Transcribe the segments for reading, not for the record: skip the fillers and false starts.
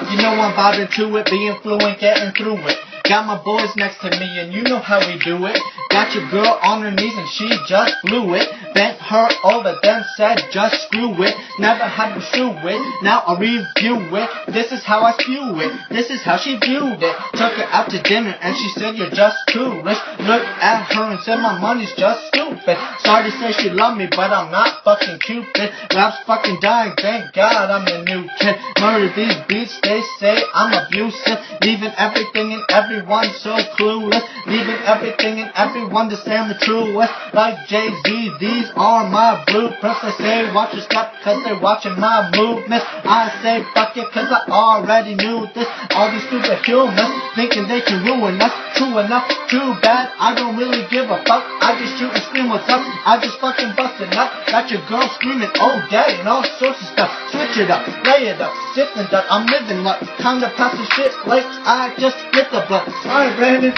You know I'm vibing to it, being fluent, getting through it. Got my boys next to me and you know how we do it. Got your girl on her knees and she just blew it. Bent her over then said just screw it. Never had to sue it, now I review it. This is how I spew it, this is how she viewed it. Took her out to dinner and she said you're just too rich. Looked at her and said my money's just stupid. Sorry to say she loved me but I'm not fucking Cupid. Rap's fucking dying, thank God I'm the new kid. Murder these beats, they say I'm abusive. Leaving everything and everyone so clueless. Leaving everything and everyone to say I'm the truest. Like Jay-Z, these are my blueprints. They say watch your step cause they're watching my movements. I say fuck it cause I already knew this. All these stupid humans thinking they can ruin us. True enough, too bad, I don't really give a fuck. I just shoot and scream what's up. I just fucking bust it up. Got your girl screaming oh daddy and all sorts of stuff. Switch it up, lay it up, sip and duck. I'm living up, time to pass the shit like I just split the blood. Alright Brandon.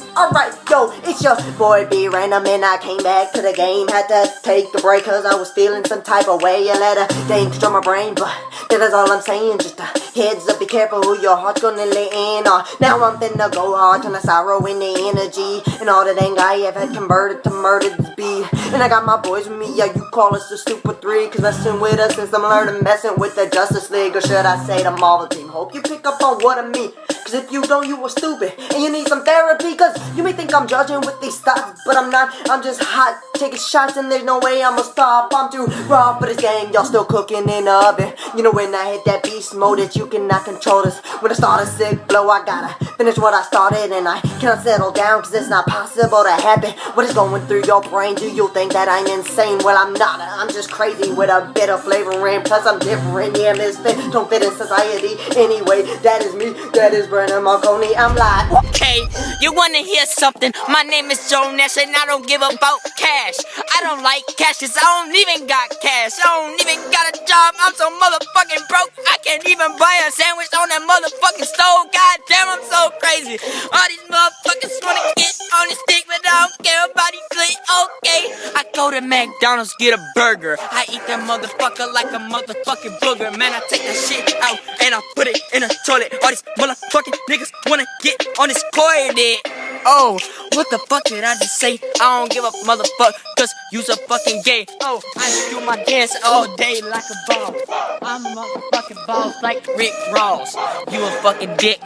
Alright, yo, it's your boy B Random and I came back to the game. Had to take a break cause I was feeling some type of way. I let a thing destroy my brain, but that is all I'm saying. Just a heads up, be careful who your heart's gonna lay in on. Now I'm finna go hard, turn the sorrow into energy. And all that anger I have had converted to murder to be. And I got my boys with me, yeah, you call us the Stupid Three. Cause messing with us is similar to messing with the Justice League. Or should I say the Marvel team? Hope you pick up on what I mean. Cause if you don't, you were stupid. And you need some therapy. Cause you may think I'm judging with these thoughts, but I'm not. I'm just hot, taking shots and there's no way I'ma stop. I'm too raw for this game, y'all still cooking in the oven. You know when I hit that beast mode that you cannot control this. When I start a sick blow, I gotta finish what I started. And I cannot settle down cause it's not possible to happen. What is going through your brain? Do you think that I'm insane? Well, I'm not. I'm just crazy with a bit of flavoring. Plus I'm different, yeah, misfit. Don't fit in society anyway. That is me, that is Brandon Marconi. I'm live. Okay, you wanna hear something? My name is Joe Nash and I don't give about cash. I don't like cash cause I don't even got cash. I don't even got a job, I'm so motherfucking broke. I can't even buy a sandwich on that motherfucking stove. God damn, I'm so crazy. All these motherfuckers wanna get on the stick, but I don't care about these click. Okay, I go to McDonald's, get a burger. I eat that motherfucker like a motherfucking booger. Man, I take that shit out and I put it in a toilet. All these motherfucking niggas wanna get on this toilet. Oh, what the fuck did I just say? I don't give a motherfucker, cause you's a fucking gay. Oh, I do my dance all day like a ball. I'm a motherfucking boss like Rick Ross. You a fucking dick,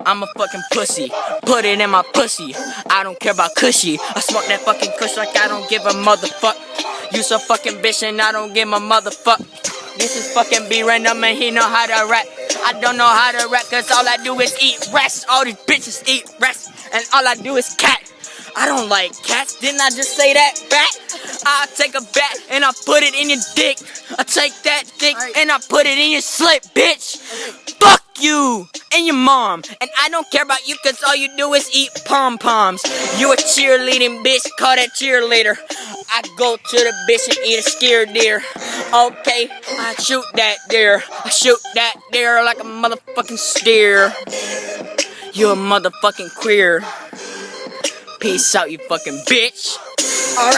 I'm a fucking pussy. Put it in my pussy, I don't care about cushy. I smoke that fucking kush like I don't give a motherfuck. You so fucking bitch and I don't give a motherfuck. This is fucking B Random and he know how to rap. I don't know how to rap cause all I do is eat rats. All these bitches eat rats and all I do is cat. I don't like cats, didn't I just say that? Bat? I take a bat and I put it in your dick. I take that dick and I put it in your slit, bitch. Fuck you and your mom. And I don't care about you cause all you do is eat pom-poms. You a cheerleading bitch, call that cheerleader. I go to the bitch and eat a steer deer. Okay, I shoot that deer. I shoot that deer like a motherfucking steer. You a motherfucking queer. Peace out, you fucking bitch. Alright.